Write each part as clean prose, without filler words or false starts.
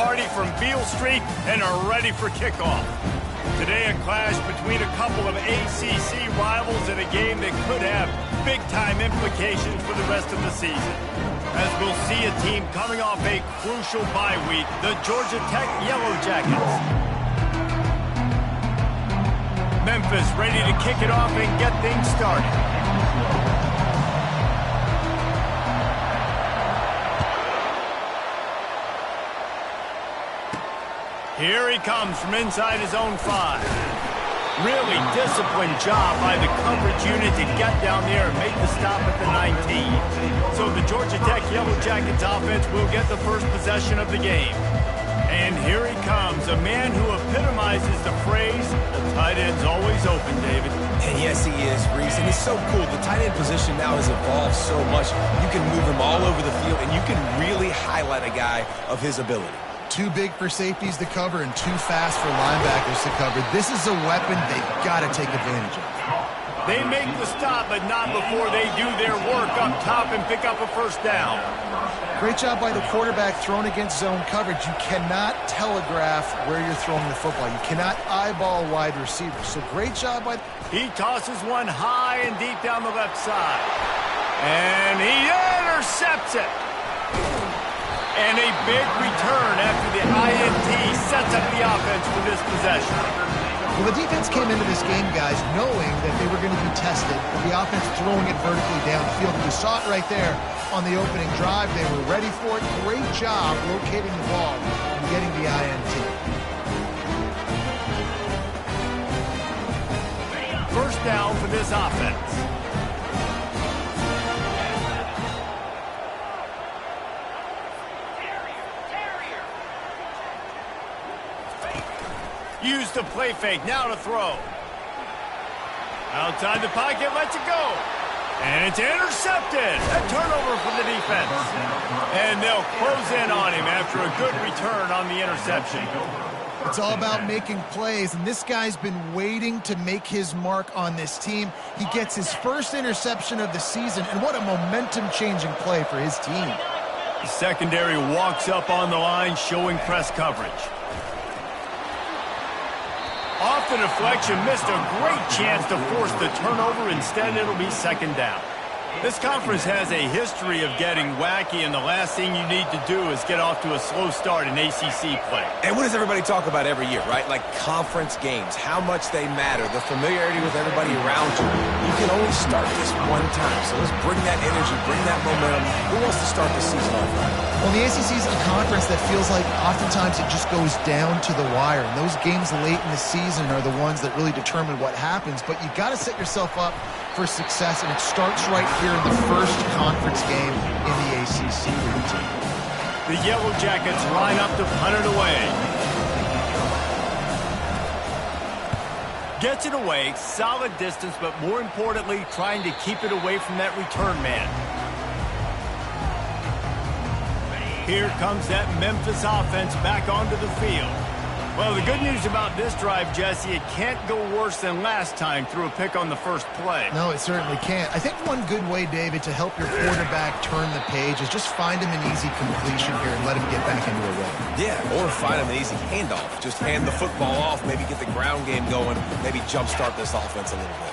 party from Beale Street and are ready for kickoff. Today, a clash between a couple of ACC rivals in a game that could have big-time implications for the rest of the season. As we'll see a team coming off a crucial bye week, the Georgia Tech Yellow Jackets. Memphis ready to kick it off and get things started. Here he comes from inside his own 5. Really disciplined job by the coverage unit to get down there and make the stop at the 19. So the Georgia Tech Yellow Jackets offense will get the first possession of the game. And here he comes, a man who epitomizes the phrase, the tight end's always open, David. And yes, he is, Reese, and it's so cool. The tight end position now has evolved so much. You can move him all over the field, and you can really highlight a guy of his ability. Too big for safeties to cover and too fast for linebackers to cover. This is a weapon they've got to take advantage of. They make the stop, but not before they do their work up top and pick up a first down. Great job by the quarterback thrown against zone coverage. You cannot telegraph where you're throwing the football. You cannot eyeball wide receivers. So great job by... He tosses one high and deep down the left side. And he intercepts it. And a big return after the INT sets up the offense for this possession. Well, the defense came into this game, guys, knowing that they were going to be tested. The offense throwing it vertically downfield. You saw it right there on the opening drive. They were ready for it. Great job locating the ball and getting the INT. First down for this offense. Use the play fake, now to throw. Outside the pocket, lets it go. And it's intercepted. A turnover for the defense. And they'll close in on him after a good return on the interception. It's all about making plays, and this guy's been waiting to make his mark on this team. He gets his first interception of the season, and what a momentum-changing play for his team. The secondary walks up on the line, showing press coverage. Off the deflection, missed a great chance to force the turnover. Instead, it'll be second down. This conference has a history of getting wacky, and the last thing you need to do is get off to a slow start in ACC play. And what does everybody talk about every year, right? Like conference games, how much they matter, the familiarity with everybody around you. You can only start this one time, so let's bring that energy, bring that momentum. Who wants to start the season off right? Well, the ACC is a conference that feels like oftentimes it just goes down to the wire. And those games late in the season are the ones that really determine what happens. But you got to set yourself up for success, and it starts right here in the first conference game in the ACC routine. The Yellow Jackets line up to punt it away. Gets it away, solid distance, but more importantly, trying to keep it away from that return man. Here comes that Memphis offense back onto the field. Well, the good news about this drive, Jesse, it can't go worse than last time through a pick on the first play. No, it certainly can't. I think one good way, David, to help your quarterback turn the page is just find him an easy completion here and let him get back into a rhythm. Yeah, or find him an easy handoff. Just hand the football off, maybe get the ground game going, maybe jumpstart this offense a little bit.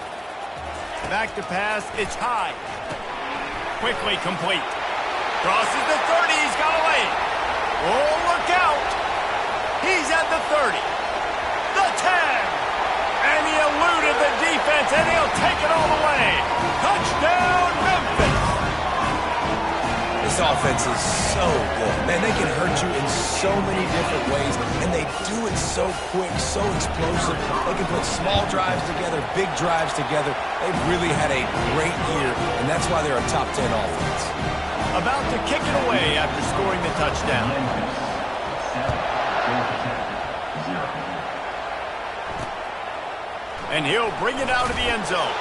Back to pass, it's high. Quickly complete. Crosses the 30, he's got away. Oh, look out! He's at the 30, the 10, and he eluded the defense, and he'll take it all the way. Touchdown, Memphis! This offense is so good. Man, they can hurt you in so many different ways, and they do it so quick, so explosive. They can put small drives together, big drives together. They've really had a great year, and that's why they're a top 10 offense. About to kick it away after scoring the touchdown. And he'll bring it out of the end zone.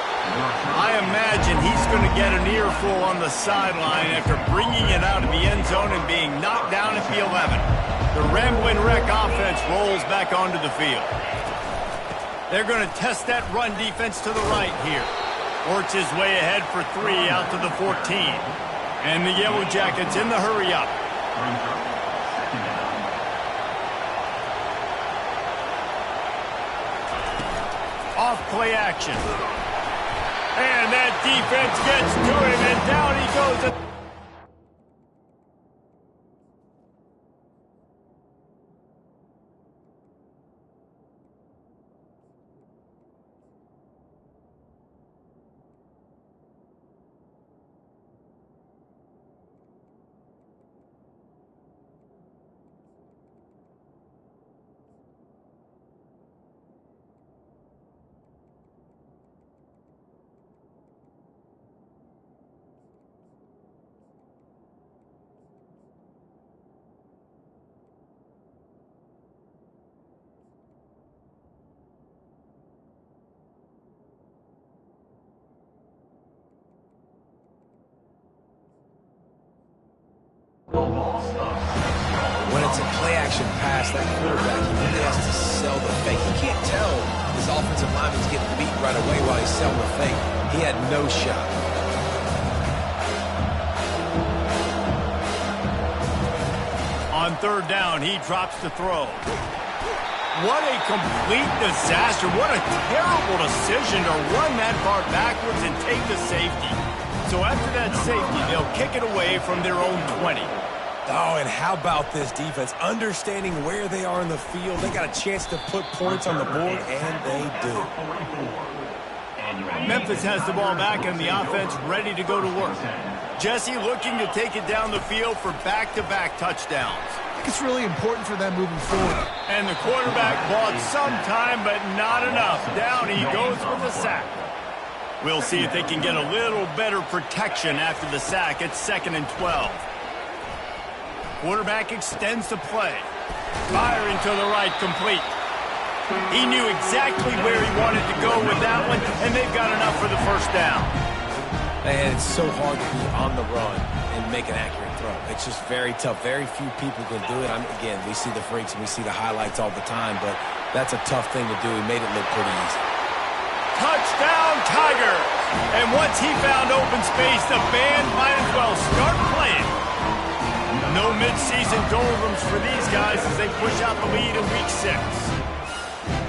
I imagine he's going to get an earful on the sideline after bringing it out of the end zone and being knocked down at the 11. The Ramblin' Wreck offense rolls back onto the field. They're going to test that run defense to the right here. Works his way ahead for 3 out to the 14. And the Yellow Jackets in the hurry up. off play action. And that defense gets to him, and down he goes. When it's a play-action pass, that quarterback really has to sell the fake. You can't tell his offensive lineman's getting beat right away while he's selling the fake. He had no shot. On third down, he drops the throw. What a complete disaster. What a terrible decision to run that far backwards and take the safety. So after that safety, they'll kick it away from their own 20. Oh, and how about this defense? Understanding where they are in the field. They got a chance to put points on the board, and they do. Memphis has the ball back and the offense ready to go to work. Jesse looking to take it down the field for back-to-back touchdowns. I think it's really important for them moving forward. And the quarterback bought some time, but not enough. Down he goes with the sack. We'll see if they can get a little better protection after the sack. It's 2nd and 12. Quarterback extends the play. Firing to the right, complete. He knew exactly where he wanted to go with that one, and they've got enough for the first down. And it's so hard to be on the run and make an accurate throw. It's just very tough. Very few people can do it. Again, we see the freaks and we see the highlights all the time, but that's a tough thing to do. He made it look pretty easy. Touchdown, Tiger! And once he found open space, the band might as well start playing. No mid-season doldrums for these guys as they push out the lead in Week 6.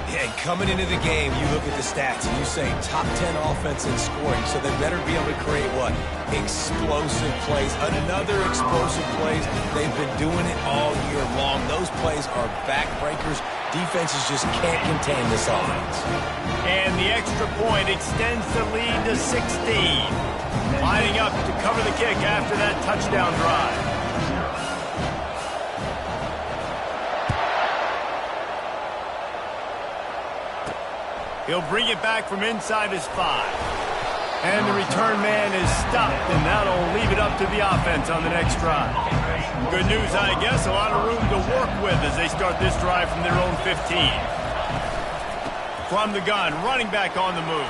Yeah, and coming into the game, you look at the stats and you say top 10 offense in scoring, so they better be able to create what? Explosive plays. Another explosive plays. They've been doing it all year long. Those plays are backbreakers. Defenses just can't contain this offense. And the extra point extends the lead to 16. Lining up to cover the kick after that touchdown drive. He'll bring it back from inside his 5. And the return man is stopped, and that'll leave it up to the offense on the next drive. Good news, I guess, a lot of room to work with as they start this drive from their own 15. From the gun, running back on the move.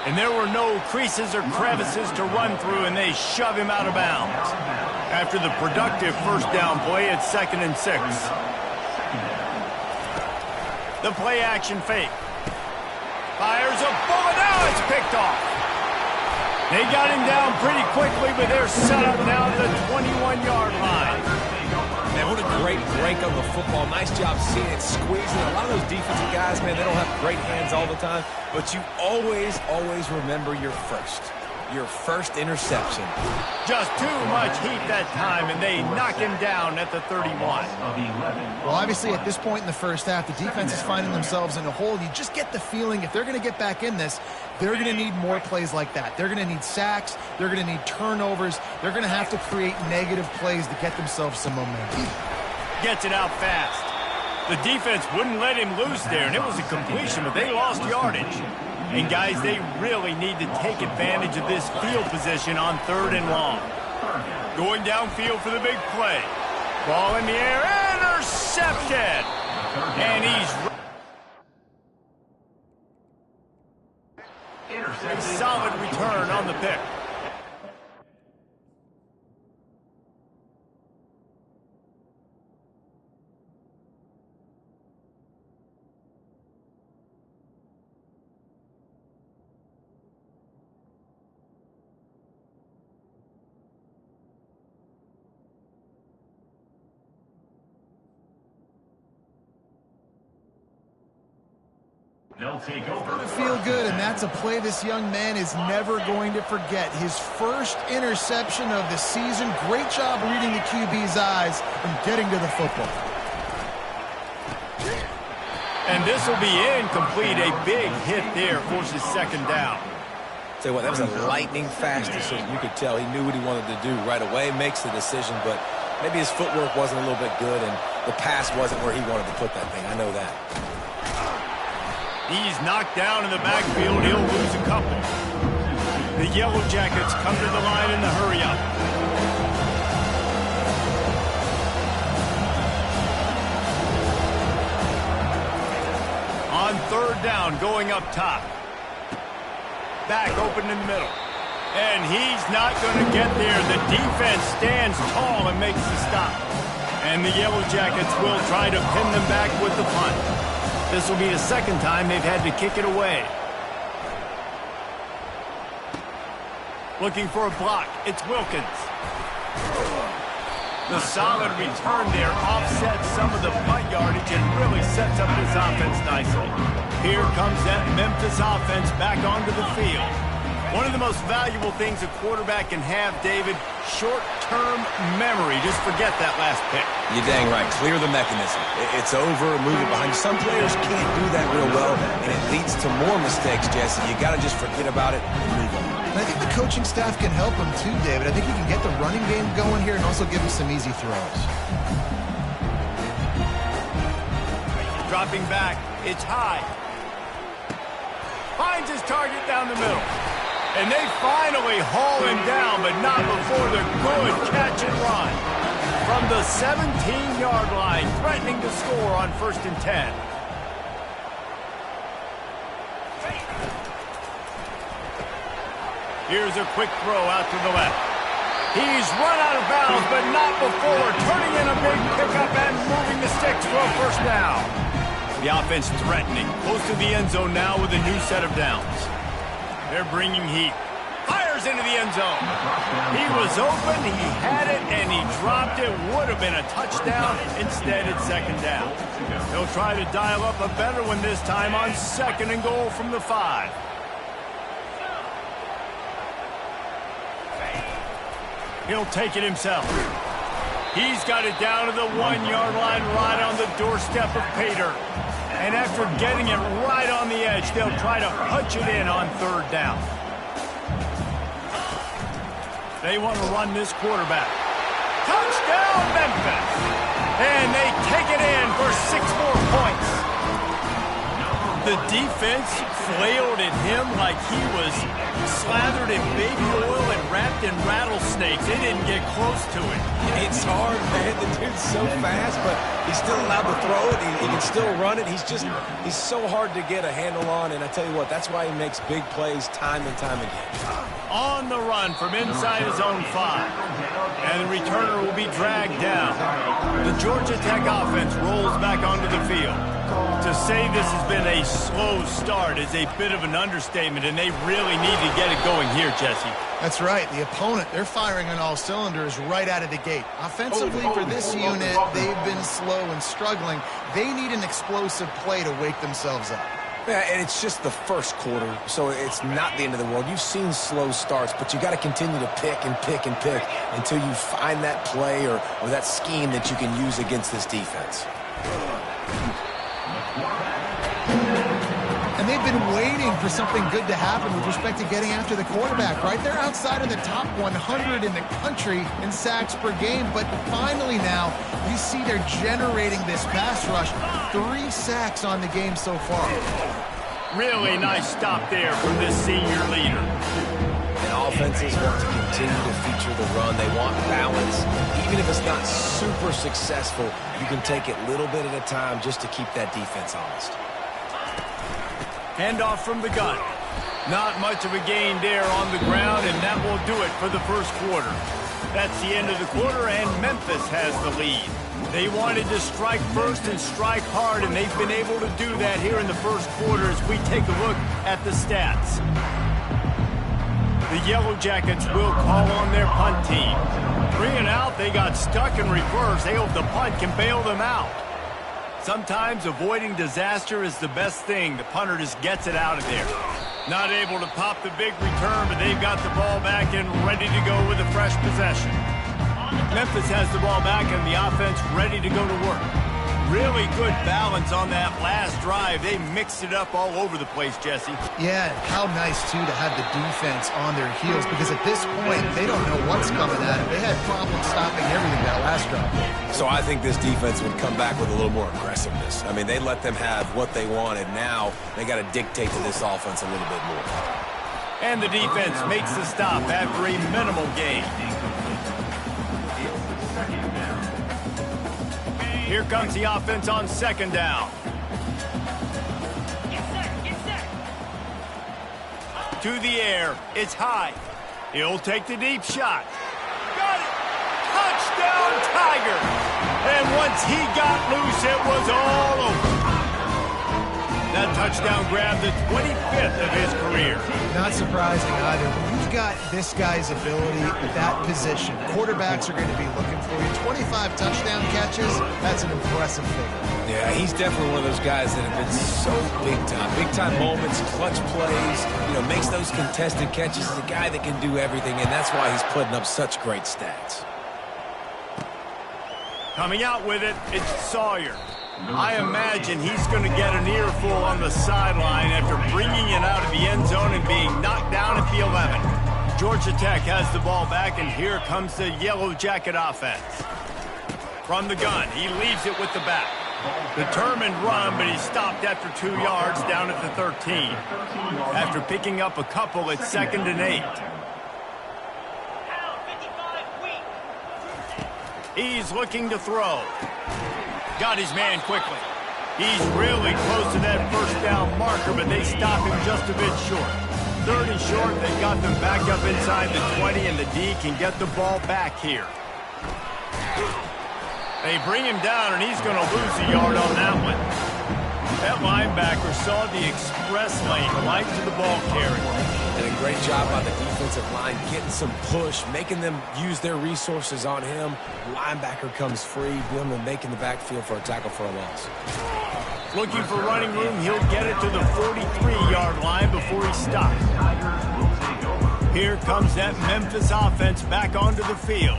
And there were no creases or crevices to run through, and they shove him out of bounds. After the productive first down play, it's 2nd and 6. The play action fake. Fires a bullet. Now it's picked off. They got him down pretty quickly, but they're set up now at the 21-yard line. Man, what a great break on the football. Nice job seeing it squeezing. A lot of those defensive guys, man, they don't have great hands all the time, but you always remember your first interception. Just too much heat that time, and they knock him down at the 31. Well, obviously, at this point in the first half, the defense is finding themselves in a hole. You just get the feeling if they're going to get back in this, they're going to need more plays like that. They're going to need sacks. They're going to need turnovers. They're going to have to create negative plays to get themselves some momentum. Gets it out fast. The defense wouldn't let him loose there, and it was a completion, but they lost yardage. And, guys, they really need to take advantage of this field position on 3rd and long. Going downfield for the big play. Ball in the air, intercepted! And he's... A solid return on the pick. Gonna feel good, and that's a play this young man is never going to forget. His first interception of the season. Great job reading the QB's eyes and getting to the football. And this will be incomplete. A big hit there forces second down. Tell you what, that was a lightning-fast decision. You could tell he knew what he wanted to do right away, makes the decision, but maybe his footwork wasn't a little bit good, and the pass wasn't where he wanted to put that thing. I know that. He's knocked down in the backfield. He'll lose a couple. The Yellow Jackets come to the line in the hurry-up. On third down, going up top. Back open in the middle. And he's not going to get there. The defense stands tall and makes the stop. And the Yellow Jackets will try to pin them back with the punt. This will be the second time they've had to kick it away. Looking for a block. It's Wilkins. The solid return there offsets some of the punt yardage and really sets up this offense nicely. Here comes that Memphis offense back onto the field. One of the most valuable things a quarterback can have, David, short-term memory. Just forget that last pick. You're dang right. Clear the mechanism. It's over, move it behind you. Some players can't do that real well, and it leads to more mistakes, Jesse. You got to just forget about it and move on. And I think the coaching staff can help him too, David. I think he can get the running game going here and also give him some easy throws. Dropping back. It's high. Finds his target down the middle. And they finally haul him down, but not before the good catch and run. From the 17-yard line, threatening to score on 1st and 10. Here's a quick throw out to the left. He's run out of bounds, but not before turning in a big pickup and moving the sticks for a first down. The offense threatening, close to the end zone now with a new set of downs. They're bringing heat. Fires into the end zone. He was open, he had it, and he dropped it. Would have been a touchdown. Instead, it's second down. He'll try to dial up a better one this time on 2nd and goal from the 5. He'll take it himself. He's got it down to the 1-yard line right on the doorstep of Pater. And after getting it right on the edge, they'll try to punch it in on 3rd down. They want to run this quarterback. Touchdown, Memphis! And they take it in for 6 more points. The defense flailed at him like he was slathered in baby oil and wrapped in rattlesnakes. They didn't get close to it. It's hard, man. The dude's so fast, but he's still allowed to throw it. He can still run it. He's so hard to get a handle on, and I tell you what, that's why he makes big plays time and time again. On the run from inside his own 5. And the returner will be dragged down. The Georgia Tech offense rolls back onto the field. To say this has been a slow start is a bit of an understatement, and they really need to get it going here, Jesse. That's right. The opponent, they're firing on all cylinders right out of the gate. Offensively, for this unit, they've been slow and struggling. They need an explosive play to wake themselves up. Yeah, and it's just the first quarter, so it's not the end of the world. You've seen slow starts, but you got to continue to pick and pick and pick until you find that play or that scheme that you can use against this defense. And they've been waiting for something good to happen with respect to getting after the quarterback, right? They're outside of the top 100 in the country in sacks per game, but finally now you see they're generating this pass rush. 3 sacks on the game so far. Really nice stop there from this senior leader. And offenses want to continue to feature the run. They want balance. Even if it's not super successful, you can take it little bit at a time just to keep that defense honest. Handoff from the gun. Not much of a gain there on the ground, and that will do it for the first quarter. That's the end of the quarter, and Memphis has the lead. They wanted to strike first and strike hard, and they've been able to do that here in the first quarter as we take a look at the stats. The Yellow Jackets will call on their punt team. 3 and out, they got stuck in reverse. They hope the punt can bail them out. Sometimes avoiding disaster is the best thing. The punter just gets it out of there. Not able to pop the big return, but they've got the ball back and ready to go with a fresh possession. Memphis has the ball back and the offense ready to go to work. Really good balance on that last drive. They mixed it up all over the place, Jesse. Yeah, how nice, too, to have the defense on their heels, because at this point, they don't know what's coming at them. They had problems stopping everything that last drive. So I think this defense would come back with a little more aggressiveness. I mean, they let them have what they wanted. Now they got to dictate to this offense a little bit more. And the defense makes the stop after a minimal gain. Here comes the offense on second down. To the air. It's high. He'll take the deep shot. Got it. Touchdown, Tiger. And once he got loose, it was all over. That touchdown grabbed the 25th of his career. Not surprising either. When you've got this guy's ability at that position, quarterbacks are going to be looking for you. 25 touchdown catches, that's an impressive figure. Yeah, he's definitely one of those guys that have been so big time. Big time moments, clutch plays, makes those contested catches. He's a guy that can do everything, and that's why he's putting up such great stats. Coming out with it, it's Sawyer. I imagine he's going to get an earful on the sideline after bringing it out of the end zone and being knocked down at the 11. Georgia Tech has the ball back, and here comes the Yellow Jacket offense. From the gun, he leaves it with the back. Determined run, but he stopped after 2 yards down at the 13. After picking up a couple, it's 2nd and 8. He's looking to throw. Got his man quickly. He's really close to that first down marker, but they stop him just a bit short. 3rd and short, they got them back up inside the 20, and the D can get the ball back here. They bring him down, and he's going to lose a yard on that one. That linebacker saw the express lane right to the ball carrier. And a great job by the defensive line getting some push, making them use their resources on him. Linebacker comes free, Billman making the backfield for a tackle for a loss. Looking for running room, he'll get it to the 43-yard line before he stops. Here comes that Memphis offense back onto the field.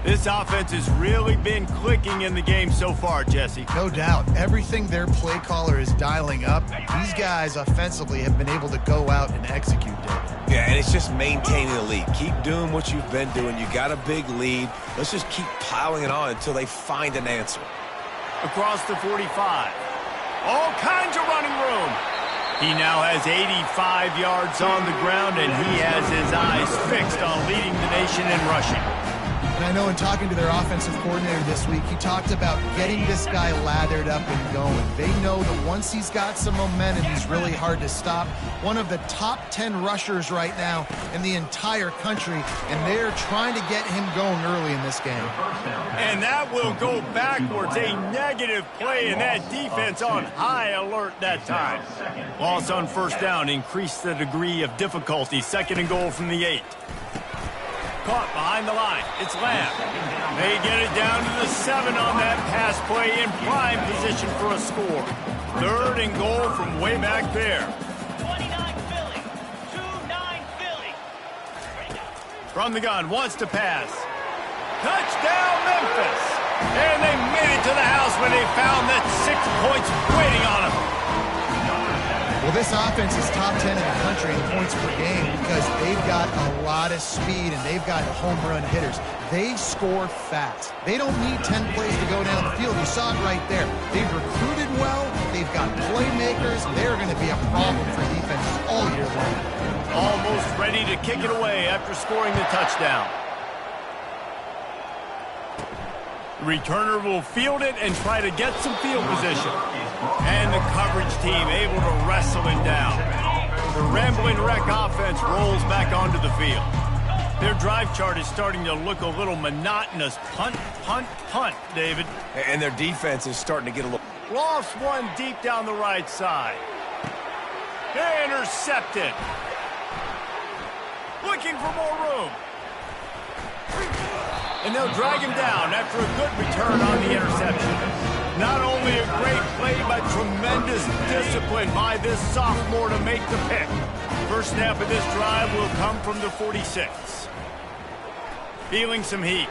This offense has really been clicking in the game so far, Jesse. No doubt. Everything their play caller is dialing up, these guys offensively have been able to go out and execute it. Yeah, and it's just maintaining the lead. Keep doing what you've been doing. You got a big lead. Let's just keep piling it on until they find an answer. Across the 45. All kinds of running room. He now has 85 yards on the ground, and he has his eyes fixed on leading the nation in rushing. And I know in talking to their offensive coordinator this week, he talked about getting this guy lathered up and going. They know that once he's got some momentum, he's really hard to stop. One of the top 10 rushers right now in the entire country, and they're trying to get him going early in this game. And that will go backwards. A negative play, and that defense on high alert that time. Loss on first down increased the degree of difficulty. 2nd and goal from the 8. Caught behind the line. It's Lamb. They get it down to the 7 on that pass play in prime position for a score. 3rd and goal from way back there. 29 Philly. 2-9 Philly. From the gun, wants to pass. Touchdown, Memphis. And they made it to the house when they found that 6 points waiting on them. Well, this offense is top 10 in the country in points per game because they've got a lot of speed and they've got home run hitters. They score fast. They don't need 10 plays to go down the field. You saw it right there. They've recruited well. They've got playmakers. They're going to be a problem for defenses all year long. Almost ready to kick it away after scoring the touchdown. The returner will field it and try to get some field position. And the coverage team able to wrestle him down. The Rambling Wreck offense rolls back onto the field. Their drive chart is starting to look a little monotonous. Punt, punt, punt, David. And their defense is starting to get a little... Lost one deep down the right side. Intercepted. Looking for more room. And they'll drag him down after a good return on the interception. Not only only a great play, but tremendous discipline by this sophomore to make the pick. First snap of this drive will come from the 46. Feeling some heat.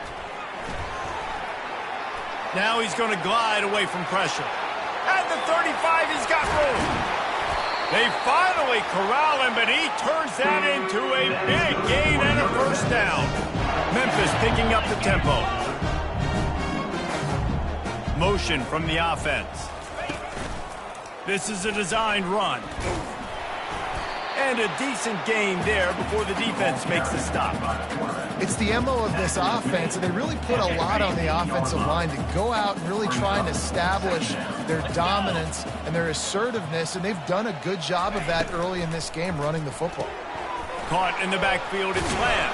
Now he's going to glide away from pressure. At the 35, he's got room. They finally corral him, but he turns that into a big gain and a first down. Memphis picking up the tempo. Motion from the offense. This is a designed run. And a decent gain there before the defense makes the stop. It's the MO of this offense, and they really put a lot on the offensive line to go out and really try and establish their dominance and their assertiveness, and they've done a good job of that early in this game running the football. Caught in the backfield, it's Lamb.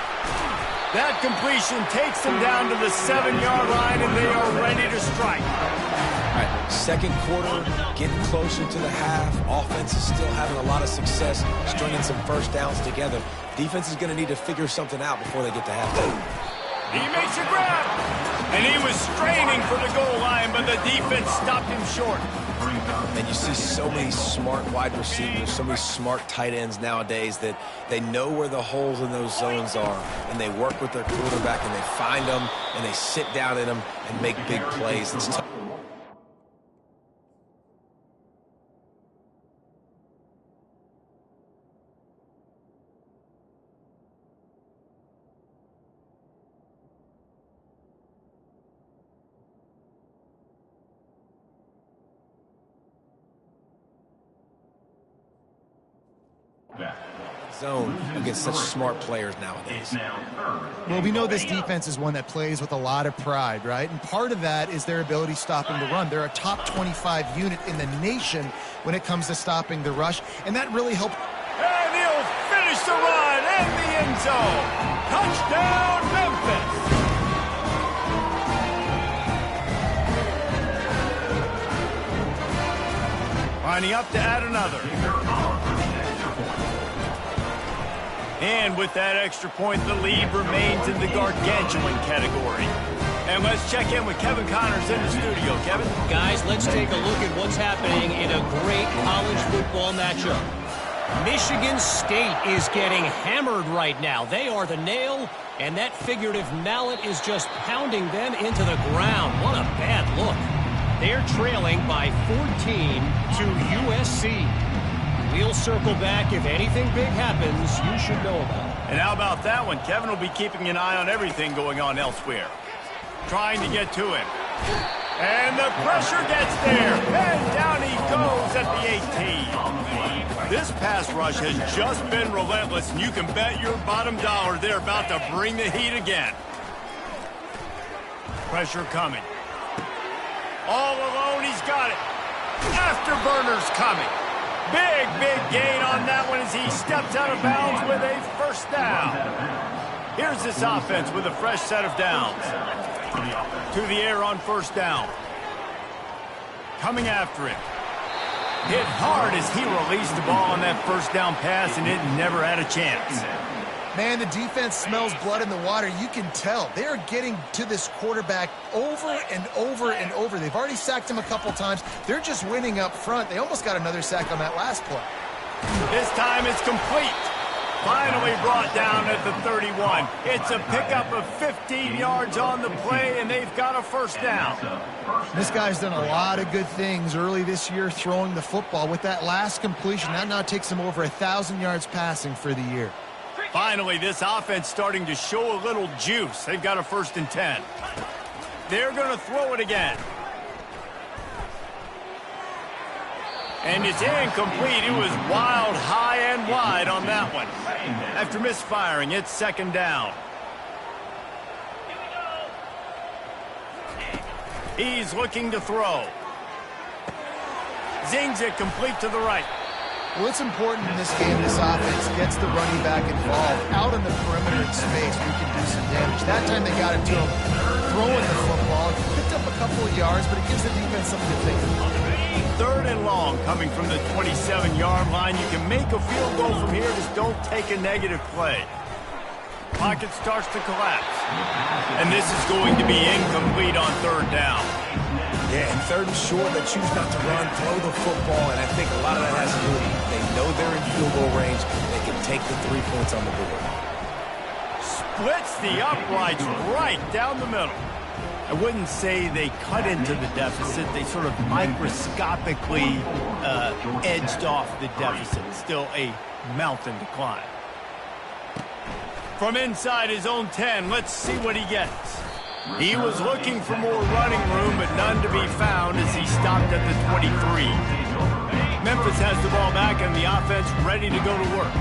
That completion takes them down to the 7-yard line, and they are ready to strike. All right, second quarter, getting closer to the half. Offense is still having a lot of success stringing some first downs together. Defense is going to need to figure something out before they get to halftime. He makes a grab, and he was straining for the goal line, but the defense stopped him short. And you see so many smart wide receivers, so many smart tight ends nowadays that they know where the holes in those zones are, and they work with their quarterback, and they find them, and they sit down in them and make big plays. It's tough. Zone against such smart players nowadays. Well, we know this defense is one that plays with a lot of pride, right? And part of that is their ability stopping the run. They're a top 25 unit in the nation when it comes to stopping the rush, and that really helps. And he'll finish the run in the end zone. Touchdown, Memphis. Lining up to add another. And with that extra point, the lead remains in the gargantuan category. And let's check in with Kevin Connors in the studio. Kevin? Guys, let's take a look at what's happening in a great college football matchup. Michigan State is getting hammered right now. They are the nail, and that figurative mallet is just pounding them into the ground. What a bad look. They're trailing by 14 to USC. We'll circle back. If anything big happens, you should know about it. And how about that one? Kevin will be keeping an eye on everything going on elsewhere. Trying to get to him. And the pressure gets there. And down he goes at the 18. This pass rush has just been relentless, and you can bet your bottom dollar they're about to bring the heat again. Pressure coming. All alone, he's got it. Afterburners coming. Big gain on that one as he steps out of bounds with a first down. Here's this offense with a fresh set of downs. To the air on first down. Coming after him. Hit hard as he released the ball on that first down pass, and it never had a chance. Man, the defense smells blood in the water. You can tell. They are getting to this quarterback over and over and over. They've already sacked him a couple times. They're just winning up front. They almost got another sack on that last play. This time it's complete. Finally brought down at the 31. It's a pickup of 15 yards on the play, and they've got a first down. This guy's done a lot of good things early this year throwing the football. With that last completion, that now takes him over 1,000 yards passing for the year. Finally, this offense starting to show a little juice. They've got a 1st and 10. They're going to throw it again. And it's incomplete. It was wild, high and wide on that one. After misfiring, it's 2nd down. He's looking to throw. Zings it complete to the right. Well, it's important in this game, this offense gets the running back involved. Out on the perimeter in space, we can do some damage. That time they got it to him throwing the football. He picked up a couple of yards, but it gives the defense something to think about. 3rd and long coming from the 27-yard line. You can make a field goal from here, just don't take a negative play. Pocket starts to collapse. And this is going to be incomplete on 3rd down. Yeah, and third and short, they choose not to run, throw the football, and I think a lot of that has to do with they know they're in field goal range, and they can take the 3 points on the board. Splits the uprights right down the middle. I wouldn't say they cut into the deficit. They sort of microscopically edged off the deficit. Still a mountain to climb. From inside his own 10, let's see what he gets. He was looking for more running room, but none to be found as he stopped at the 23. Memphis has the ball back and the offense ready to go to work.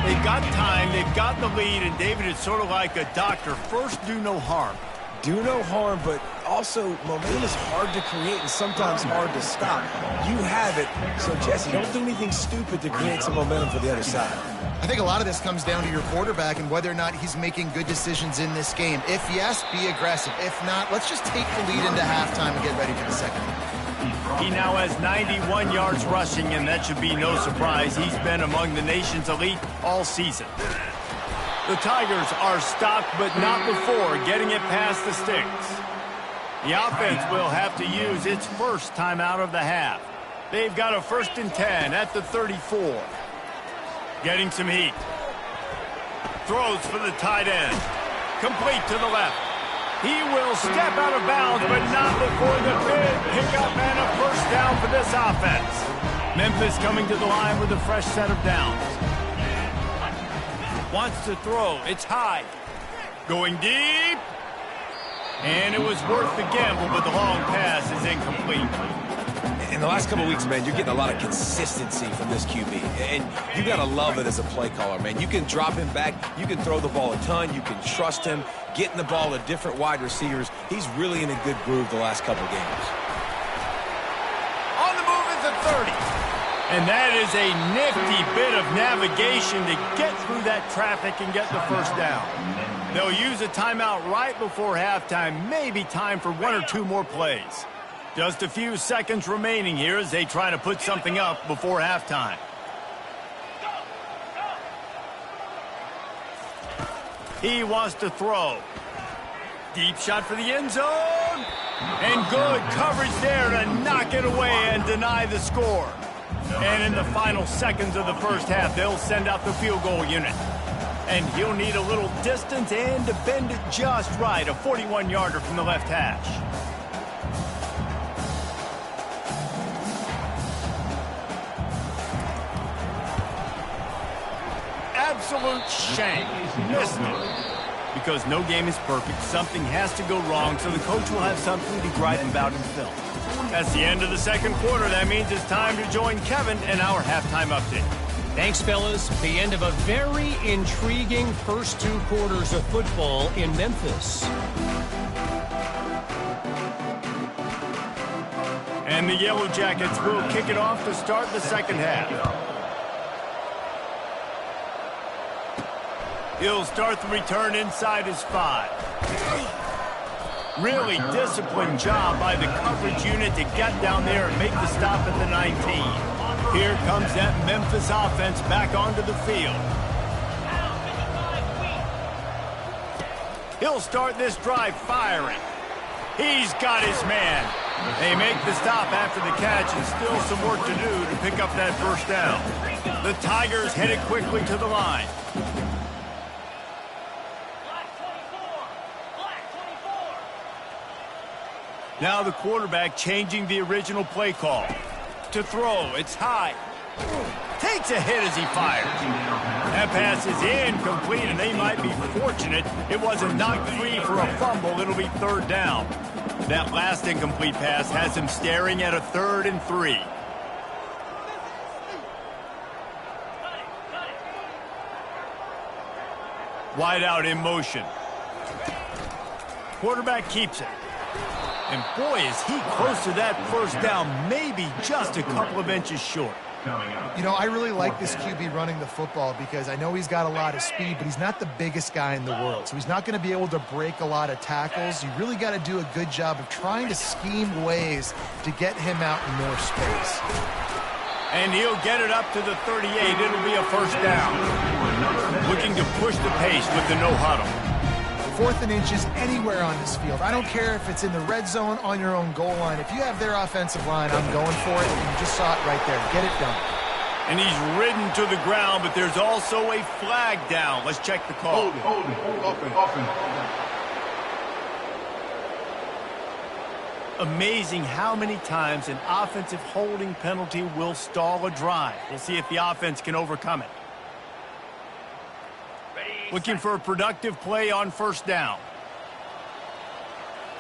They've got time, they've got the lead, and David is sort of like a doctor. First, do no harm. Do no harm, but also momentum is hard to create and sometimes hard to stop. You have it, so Jesse, don't do anything stupid to create some momentum for the other side. I think a lot of this comes down to your quarterback and whether or not he's making good decisions in this game. If yes, be aggressive. If not, let's just take the lead into halftime and get ready for the second half. He now has 91 yards rushing, and that should be no surprise. He's been among the nation's elite all season. The Tigers are stopped, but not before getting it past the sticks. The offense will have to use its first timeout of the half. They've got a 1st and 10 at the 34. Getting some heat. Throws for the tight end. Complete to the left. He will step out of bounds, but not before the big pickup and a first down for this offense. Memphis coming to the line with a fresh set of downs. Wants to throw. It's high. Going deep. And it was worth the gamble, but the long pass is incomplete. In the last couple of weeks, man, you're getting a lot of consistency from this QB. And you got to love it as a play caller, man. You can drop him back. You can throw the ball a ton. You can trust him. Getting the ball to different wide receivers. He's really in a good groove the last couple of games. On the move is the 30. And that is a nifty bit of navigation to get through that traffic and get the first down. They'll use a timeout right before halftime. Maybe time for 1 or 2 more plays. Just a few seconds remaining here as they try to put something up before halftime. He wants to throw. Deep shot for the end zone. And good coverage there to knock it away and deny the score. And in the final seconds of the first half, they'll send out the field goal unit. And he'll need a little distance and to bend it just right. A 41-yarder from the left hash. Absolute shank. Missed it. Because no game is perfect, something has to go wrong, so the coach will have something to gripe about in film. That's the end of the second quarter. That means it's time to join Kevin in our halftime update. Thanks, fellas. The end of a very intriguing first 2 quarters of football in Memphis. And the Yellow Jackets will kick it off to start the second half. He'll start the return inside his 5. Really disciplined job by the coverage unit to get down there and make the stop at the 19. Here comes that Memphis offense back onto the field. He'll start this drive firing. He's got his man. They make the stop after the catch and still some work to do to pick up that first down. The Tigers headed quickly to the line. Now the quarterback changing the original play call. To throw, it's high. Takes a hit as he fires. That pass is incomplete, and they might be fortunate it wasn't knocked free for a fumble. It'll be 3rd down. That last incomplete pass has him staring at a 3rd and 3. Wide out in motion. Quarterback keeps it. And boy, is he close to that first down, maybe just a couple of inches short. You know, I really like this QB running the football because I know he's got a lot of speed, but he's not the biggest guy in the world. So he's not going to be able to break a lot of tackles. You really got to do a good job of trying to scheme ways to get him out in more space. And he'll get it up to the 38. It'll be a first down. Looking to push the pace with the no huddle. 4th and inches anywhere on this field. I don't care if it's in the red zone, on your own goal line. If you have their offensive line, I'm going for it. And you just saw it right there. Get it done. And he's ridden to the ground, but there's also a flag down. Let's check the call. Hold it. Offense. Amazing how many times an offensive holding penalty will stall a drive. We'll see if the offense can overcome it. Looking for a productive play on 1st down.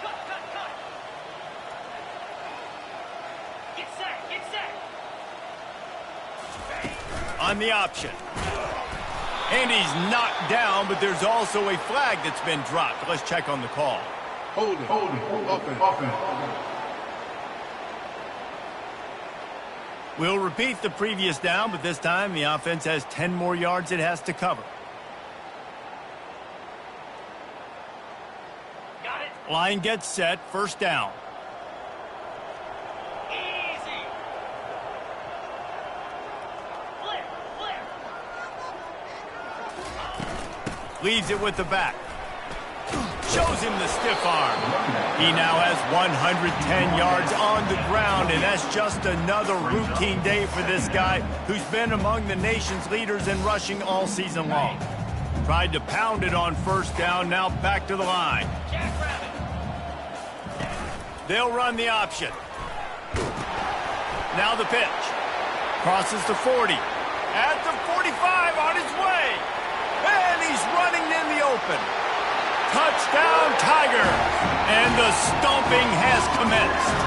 Cut. Get set. On the option. And he's knocked down, but there's also a flag that's been dropped. Let's check on the call. Hold it. Offense. We'll repeat the previous down, but this time the offense has 10 more yards it has to cover. Got it. Line gets set, 1st down. Easy. Flip. Leaves it with the back. Shows him the stiff arm. He now has 110 yards on the ground, and that's just another routine day for this guy who's been among the nation's leaders in rushing all season long. Tried to pound it on 1st down, now back to the line. Jackrabbit. They'll run the option. Now the pitch. Crosses the 40. At the 45 on his way. And he's running in the open. Touchdown, Tigers! And the stomping has commenced.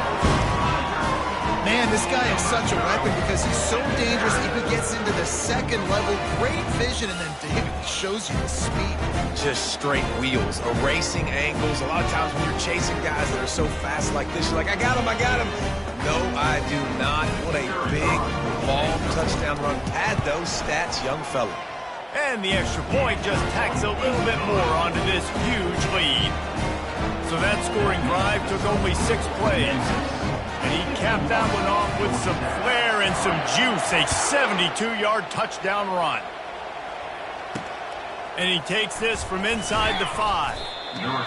Man, this guy is such a weapon because he's so dangerous. If he gets into the 2nd level, great vision, and then David shows you the speed. Just straight wheels, erasing angles. A lot of times when you're chasing guys that are so fast like this, you're like, I got him. No, I do not. What a big, long touchdown run. Pad those stats, young fella. And the extra point just tacks a little bit more onto this huge lead. So that scoring drive took only 6 plays. And he capped that one off with some flair and some juice, a 72-yard touchdown run. And he takes this from inside the 5.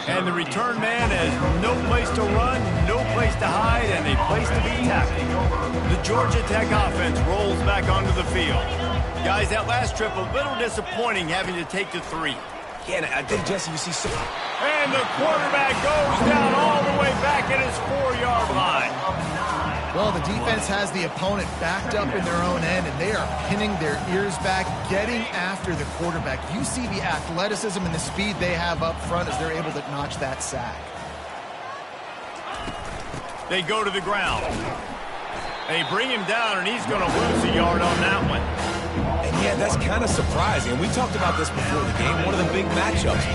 And the return man has no place to run, no place to hide, and a place to be tackled. The Georgia Tech offense rolls back onto the field. Guys, that last trip a little disappointing having to take the 3. Yeah, and I think, Jesse, you see so... And the quarterback goes down all the way back at his 4-yard line. Well, the defense has the opponent backed up in their own end, and they are pinning their ears back, getting after the quarterback. You see the athleticism and the speed they have up front as they're able to notch that sack. They go to the ground. They bring him down, and he's going to lose a yard on that one. And yeah, that's kind of surprising. We talked about this before the game. One of the big matchups.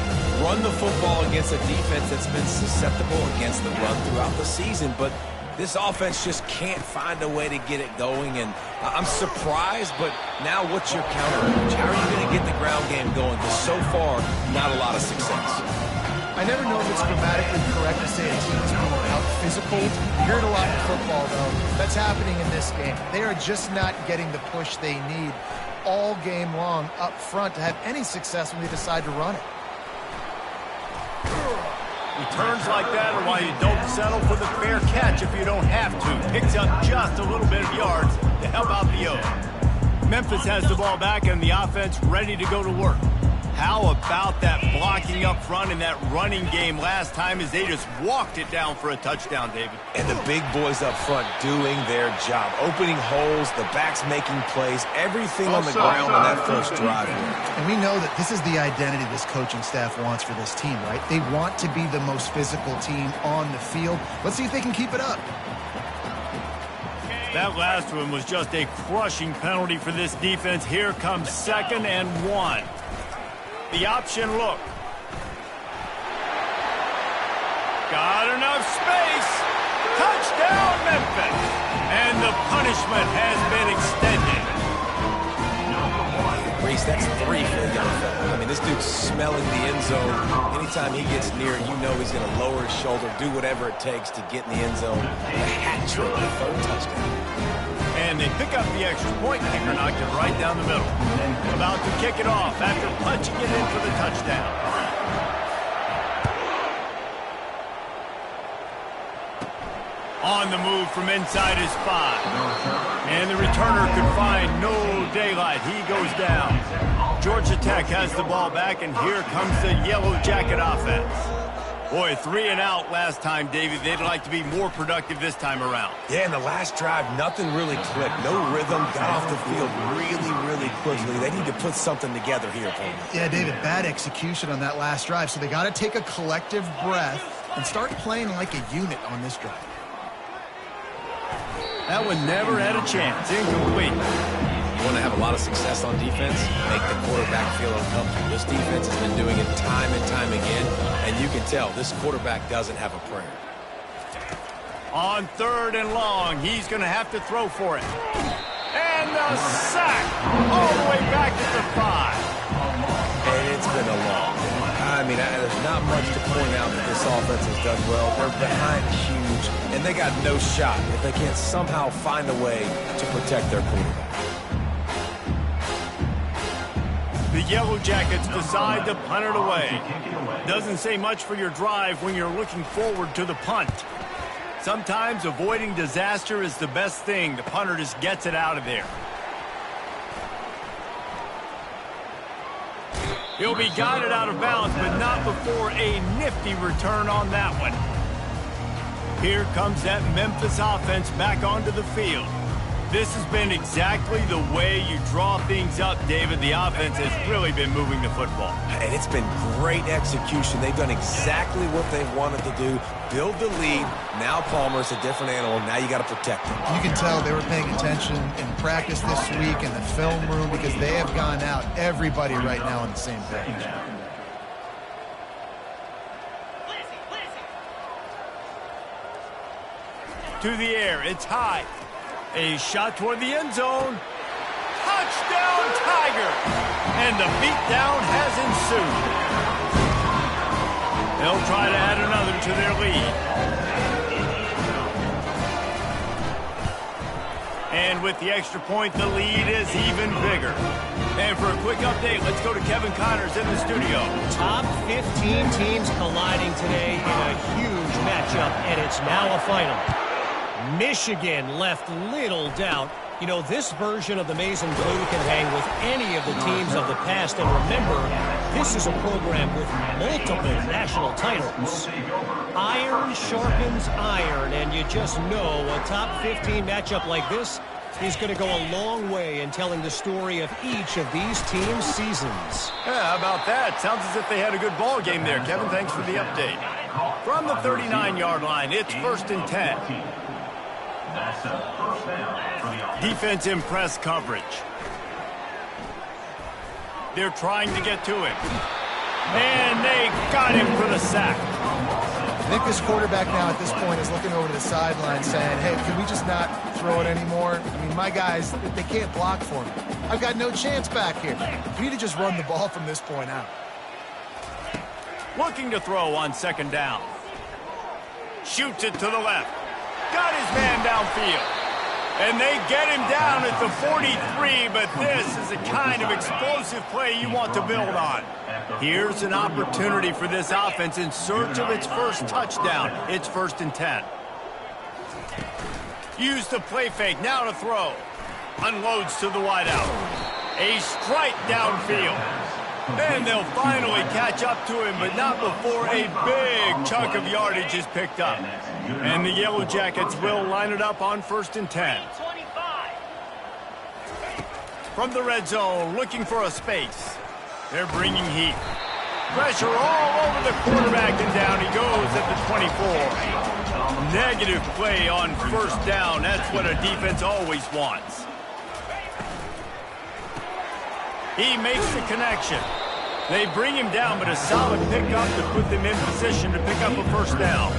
Run the football against a defense that's been susceptible against the run throughout the season, but this offense just can't find a way to get it going, and I'm surprised, but now what's your counter? How are you going to get the ground game going? Because so far, not a lot of success. I never know if it's grammatically correct to say a team is being out physical. You hear it a lot in football, though. That's happening in this game. They are just not getting the push they need all game long up front to have any success when they decide to run it. Returns like that are why you don't settle for the fair catch if you don't have to. Picks up just a little bit of yards to help out the O. Memphis has the ball back and the offense ready to go to work. How about that blocking up front in that running game last time as they just walked it down for a touchdown, David? And the big boys up front doing their job. Opening holes, the backs making plays, everything on the ground on that first drive. And we know that this is the identity this coaching staff wants for this team, right? They want to be the most physical team on the field. Let's see if they can keep it up. That last one was just a crushing penalty for this defense. Here comes 2nd and 1. The option look. Got enough space. Touchdown, Memphis. And the punishment has been extended. Reese, that's 3 for the young fella. I mean, this dude's smelling the end zone. Anytime he gets near, you know he's going to lower his shoulder, do whatever it takes to get in the end zone. A hat trick, the 3rd touchdown. And they pick up the extra point. Kicker knocked it right down the middle. About to kick it off after punching it in for the touchdown. On the move from inside his 5. And the returner could find no daylight. He goes down. Georgia Tech has the ball back, and here comes the Yellow Jacket offense. Boy, 3 and out last time, David. They'd like to be more productive this time around. Yeah, in the last drive, nothing really clicked. No rhythm, got off the field really, really quickly. They need to put something together here, Paul. Yeah, David, bad execution on that last drive, so they got to take a collective breath and start playing like a unit on this drive. That one never had a chance. Incomplete. You want to have a lot of success on defense, make the quarterback feel uncomfortable. This defense has been doing it time and time again, and you can tell this quarterback doesn't have a prayer. On 3rd and long, he's going to have to throw for it. And the sack all the way back at the 5. And it's been a long day. I mean, there's not much to point out that this offense has done well. They're behind huge, and they got no shot if they can't somehow find a way to protect their quarterback. The Yellow Jackets decide to punt it away. Doesn't say much for your drive when you're looking forward to the punt. Sometimes avoiding disaster is the best thing. The punter just gets it out of there. He'll be guided out of bounds, but not before a nifty return on that one. Here comes that Memphis offense back onto the field. This has been exactly the way you draw things up, David. The offense has really been moving the football. And it's been great execution. They've done exactly what they've wanted to do. Build the lead. Now Palmer's a different animal. Now you got to protect him. You can tell they were paying attention in practice this week in the film room because they have gone out, everybody right now on the same page. To the air, it's high. A shot toward the end zone. Touchdown, Tiger! And the beatdown has ensued. They'll try to add another to their lead. And with the extra point, the lead is even bigger. And for a quick update, let's go to Kevin Connors in the studio. Top 15 teams colliding today in a huge matchup, and it's now a final. Michigan left little doubt. You know, this version of the Maize and Blue can hang with any of the teams of the past. And remember, this is a program with multiple national titles. Iron sharpens iron, and you just know a top 15 matchup like this is going to go a long way in telling the story of each of these teams' seasons. Yeah, how about that? Sounds as if they had a good ball game there. Kevin, thanks for the update. From the 39-yard line, it's 1st and 10. Defense in press coverage. They're trying to get to him. And they got him for the sack. I think this quarterback now at this point is looking over to the sideline saying, hey, can we just not throw it anymore? I mean, my guys, they can't block for me. I've got no chance back here. We need to just run the ball from this point out. Looking to throw on 2nd down. Shoots it to the left. Got his man downfield. And they get him down at the 43, but this is the kind of explosive play you want to build on. Here's an opportunity for this offense in search of its first touchdown. It's 1st and 10. Use the play fake, now to throw. Unloads to the wideout. A strike downfield. And they'll finally catch up to him, but not before a big chunk of yardage is picked up. And the Yellow Jackets will line it up on 1st and 10. From the red zone, looking for a space. They're bringing heat. Pressure all over the quarterback, and down he goes at the 24. Negative play on 1st down. That's what a defense always wants. He makes the connection. They bring him down, but a solid pickup to put them in position to pick up a 1st down.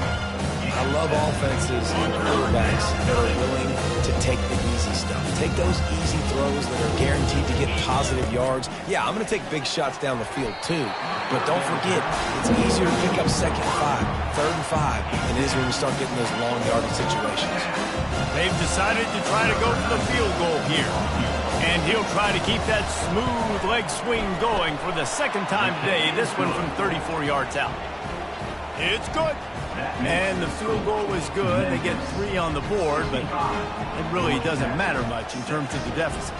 I love offenses and quarterbacks that are willing to take the easy stuff. Take those easy throws that are guaranteed to get positive yards. Yeah, I'm going to take big shots down the field too. But don't forget, it's easier to pick up 2nd and 5, 3rd and 5 than it is when you start getting those long yardage situations. They've decided to try to go for the field goal here. And he'll try to keep that smooth leg swing going for the 2nd time today. This one from 34 yards out. It's good. And the field goal was good. They get 3 on the board, but it really doesn't matter much in terms of the deficit.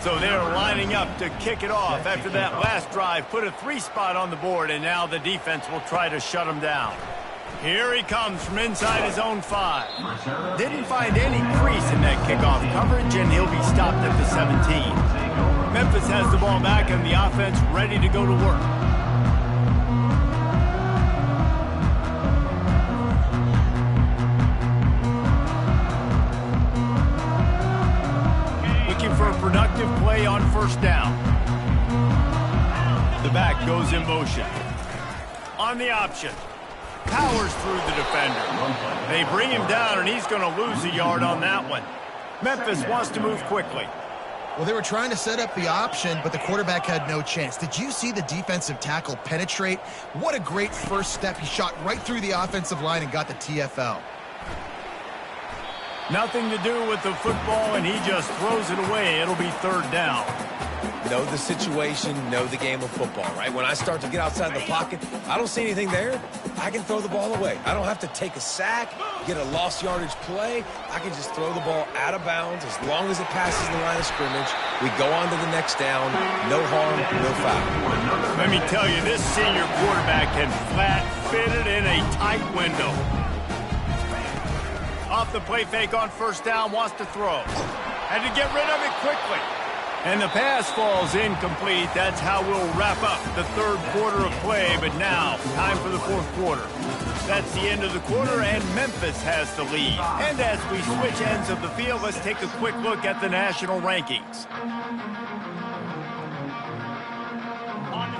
So they're lining up to kick it off after that last drive. Put a 3 spot on the board, and now the defense will try to shut them down. Here he comes from inside his own 5. Didn't find any crease in that kickoff coverage, and he'll be stopped at the 17. Memphis has the ball back, and the offense ready to go to work. For a productive play on first down. The back goes in motion. On the option. Powers through the defender. They bring him down, and he's going to lose a yard on that one. Memphis wants to move quickly. Well, they were trying to set up the option, but the quarterback had no chance. Did you see the defensive tackle penetrate? What a great first step. He shot right through the offensive line and got the TFL. Nothing to do with the football, and he just throws it away. It'll be 3rd down. Know the situation, know the game of football, right? When I start to get outside the pocket, I don't see anything there, I can throw the ball away. I don't have to take a sack, get a lost yardage play. I can just throw the ball out of bounds as long as it passes the line of scrimmage. We go on to the next down. No harm, no foul. Let me tell you, this senior quarterback can flat fit it in a tight window. Off the play fake on first down, wants to throw. Had to get rid of it quickly. And the pass falls incomplete. That's how we'll wrap up the 3rd quarter of play. But now, time for the 4th quarter. That's the end of the quarter, and Memphis has the lead. And as we switch ends of the field, let's take a quick look at the national rankings.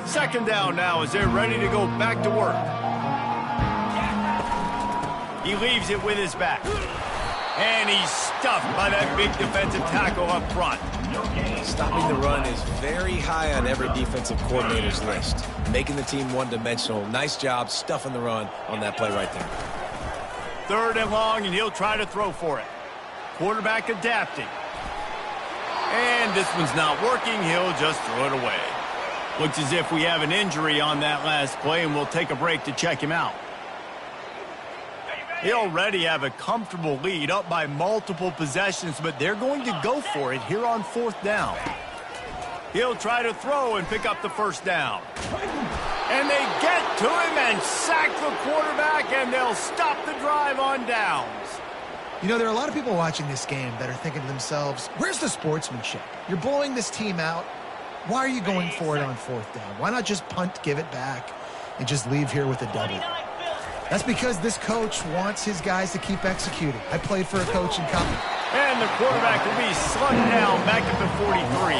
2nd down now as they're ready to go back to work. He leaves it with his back. And he's stuffed by that big defensive tackle up front. Stopping the run is very high on every defensive coordinator's list. Making the team one-dimensional. Nice job stuffing the run on that play right there. 3rd and long, and he'll try to throw for it. Quarterback adapting. And this one's not working. He'll just throw it away. Looks as if we have an injury on that last play, and we'll take a break to check him out. They already have a comfortable lead, up by multiple possessions, but they're going to go for it here on 4th down. He'll try to throw and pick up the 1st down. And they get to him and sack the quarterback, and they'll stop the drive on downs. You know, there are a lot of people watching this game that are thinking to themselves, where's the sportsmanship? You're blowing this team out. Why are you going for it on 4th down? Why not just punt, give it back, and just leave here with a W? That's because this coach wants his guys to keep executing. I played for a coach in college. And the quarterback will be slugged down back at the 43.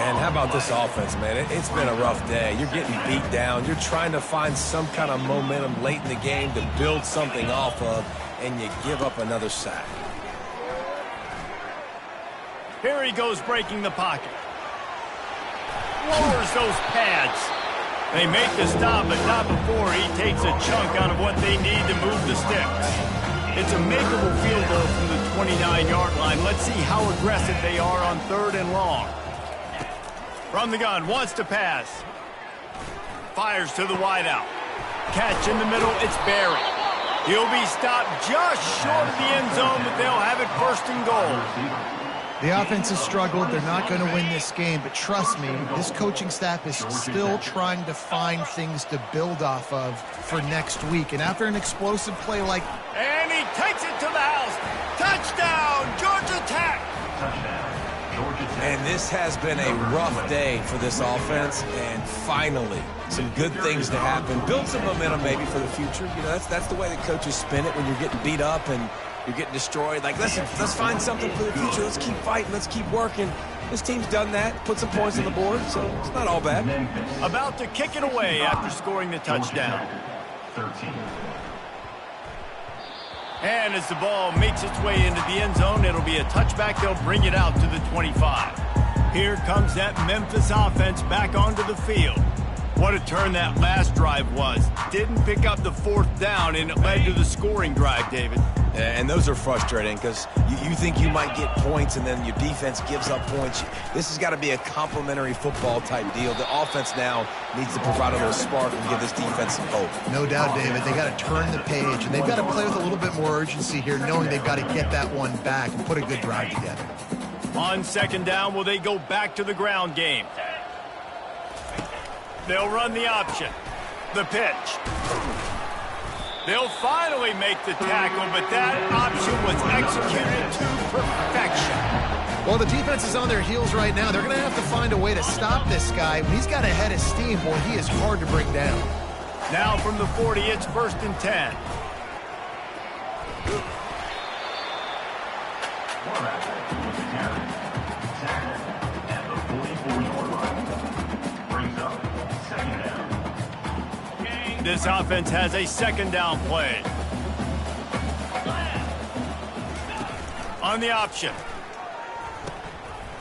And how about this offense, man? It's been a rough day. You're getting beat down. You're trying to find some kind of momentum late in the game to build something off of, and you give up another sack. Here he goes breaking the pocket. Lowers those pads. They make the stop, but not before he takes a chunk out of what they need to move the sticks. It's a makeable field goal from the 29-yard line. Let's see how aggressive they are on 3rd and long. From the gun, wants to pass. Fires to the wideout. Catch in the middle, it's Barry. He'll be stopped just short of the end zone, but they'll have it 1st and goal. The offense has struggled. They're not going to win this game, but trust me, this coaching staff is still trying to find things to build off of for next week. And after an explosive play like... And he takes it to the house. Touchdown, Georgia Tech! And this has been a rough day for this offense, and finally, some good things to happen. Build some momentum maybe for the future. You know, that's the way the coaches spin it when you're getting beat up and you're getting destroyed. Like, listen, let's find something for the future. Let's keep fighting. Let's keep working. This team's done that, put some points on the board, so it's not all bad. About to kick it away after scoring the touchdown. 13. And as the ball makes its way into the end zone, it'll be a touchback. They'll bring it out to the 25. Here comes that Memphis offense back onto the field. What a turn that last drive was. Didn't pick up the fourth down, and it led to the scoring drive, David. And those are frustrating because you think you might get points and then your defense gives up points. This has got to be a complementary football type deal. The offense now needs to provide a little spark and give this defense some hope. No doubt, David. They got to turn the page, and they've got to play with a little bit more urgency here, knowing they've got to get that one back and put a good drive together. On second down, will they go back to the ground game? They'll run the option. The pitch. They'll finally make the tackle, but that option was executed to perfection. Well, the defense is on their heels right now. They're going to have to find a way to stop this guy. When he's got a head of steam, boy, he is hard to bring down. Now from the 40, it's 1st and 10. This offense has a second down play. On the option.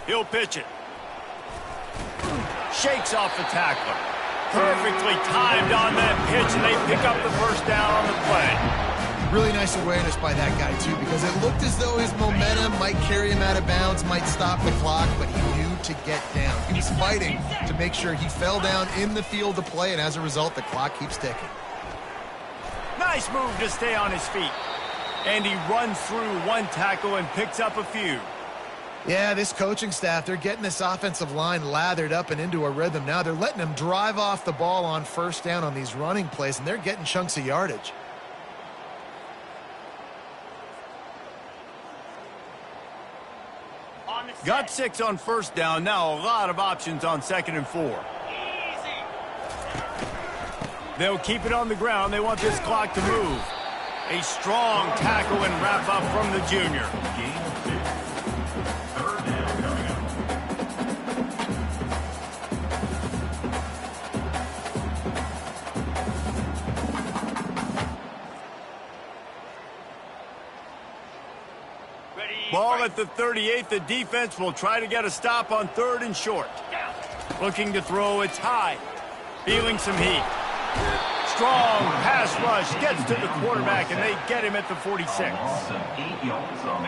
He'll pitch it. Shakes off the tackler. Perfectly timed on that pitch, and they pick up the first down on the play. Really nice awareness by that guy, too, because it looked as though his momentum might carry him out of bounds, might stop the clock, but he knew to get down. He was fighting to make sure he fell down in the field to play, and as a result, the clock keeps ticking. Nice move to stay on his feet. And he runs through one tackle and picks up a few. Yeah, this coaching staff, they're getting this offensive line lathered up and into a rhythm now. They're letting them drive off the ball on first down on these running plays, and they're getting chunks of yardage. Got 6 on first down. Now a lot of options on 2nd and 4. They'll keep it on the ground. They want this clock to move. A strong tackle and wrap up from the junior. Ball at the 38. The defense will try to get a stop on 3rd and short. Looking to throw. It's high. Feeling some heat. Strong pass rush gets to the quarterback, and they get him at the 46.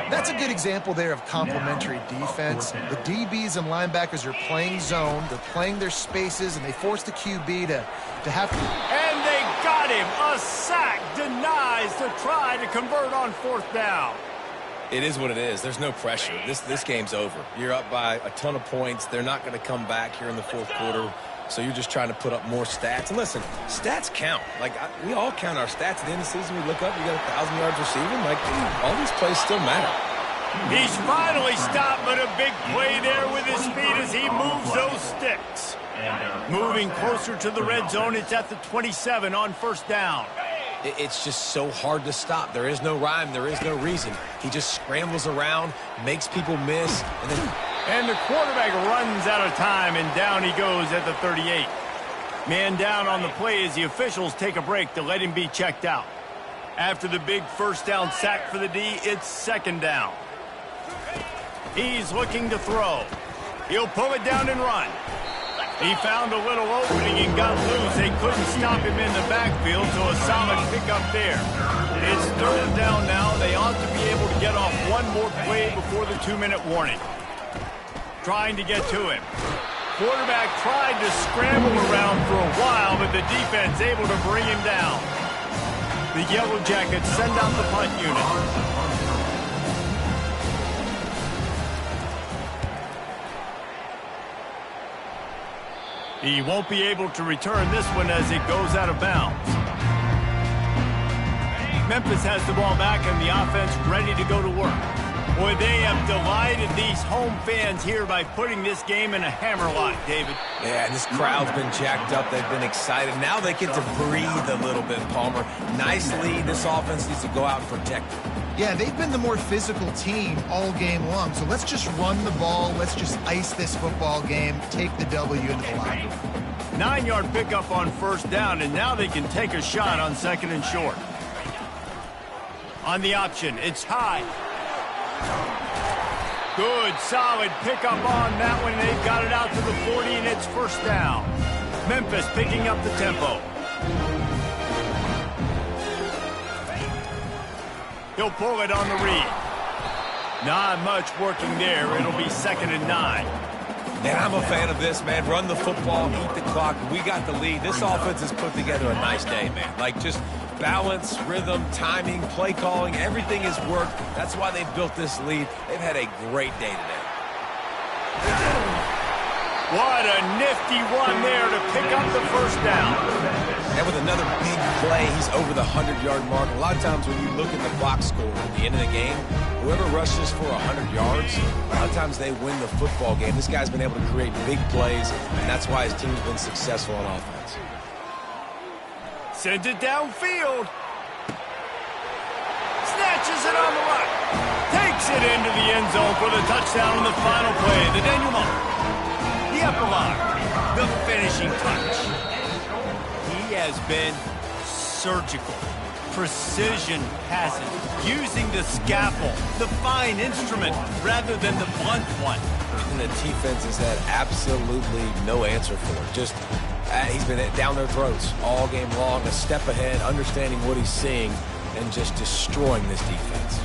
That's a good example there of complementary defense. The DBs and linebackers are playing zone. They're playing their spaces, and they force the QB to have to. And they got him. A sack denies the try to convert on 4th down. It is what it is. There's no pressure. This game's over. You're up by a ton of points. They're not going to come back here in the 4th quarter. So you're just trying to put up more stats. And listen, stats count. We all count our stats at the end of the season. We look up, you got 1,000 yards receiving. All these plays still matter. He's finally stopped, but a big play there with his feet as he moves those sticks. Moving closer to the red zone, it's at the 27 on 1st down. It's just so hard to stop. There is no rhyme. There is no reason. He just scrambles around, makes people miss, and then... And the quarterback runs out of time, and down he goes at the 38. Man down on the play as the officials take a break to let him be checked out. After the big first down sack for the D, it's 2nd down. He's looking to throw. He'll pull it down and run. He found a little opening and got loose. They couldn't stop him in the backfield, so a solid pickup there. It's 3rd down now. They ought to be able to get off one more play before the 2-minute warning. Trying to get to him. Quarterback tried to scramble around for a while, but the defense able to bring him down. The Yellow Jackets send out the punt unit. He won't be able to return this one as it goes out of bounds. Memphis has the ball back and the offense ready to go to work. Boy, they have delighted these home fans here by putting this game in a hammerlock, David. Yeah, and this crowd's been jacked up. They've been excited. Now they get to breathe a little bit, Palmer. Nice lead. This offense needs to go out and protect it. Yeah, they've been the more physical team all game long. So let's just run the ball. Let's just ice this football game. Take the W into the locker room. 9-yard pickup on 1st down, and now they can take a shot on 2nd and short. On the option, it's high. Good, solid pickup on that one. They've got it out to the 40, and it's 1st down. Memphis picking up the tempo. He'll pull it on the read. Not much working there. It'll be 2nd and 9. And I'm a fan of this, man. Run the football, eat the clock. We got the lead. This offense has put together a nice day, man. Like, just balance, rhythm, timing, play calling, everything has worked. That's why they've built this lead. They've had a great day today. What a nifty run there to pick up the first down. And with another big play, he's over the 100-yard mark. A lot of times when you look at the box score at the end of the game, whoever rushes for 100 yards, a lot of times they win the football game. This guy's been able to create big plays, and that's why his team's been successful on offense. Sends it downfield. Snatches it on the right. Takes it into the end zone for the touchdown on the final play. The denouement. The epilogue. The finishing touch. He has been surgical. Precision passes. Using the scalpel. The fine instrument rather than the blunt one. And the defense has had absolutely no answer for it. Just, he's been down their throats all game long, a step ahead, understanding what he's seeing, and just destroying this defense.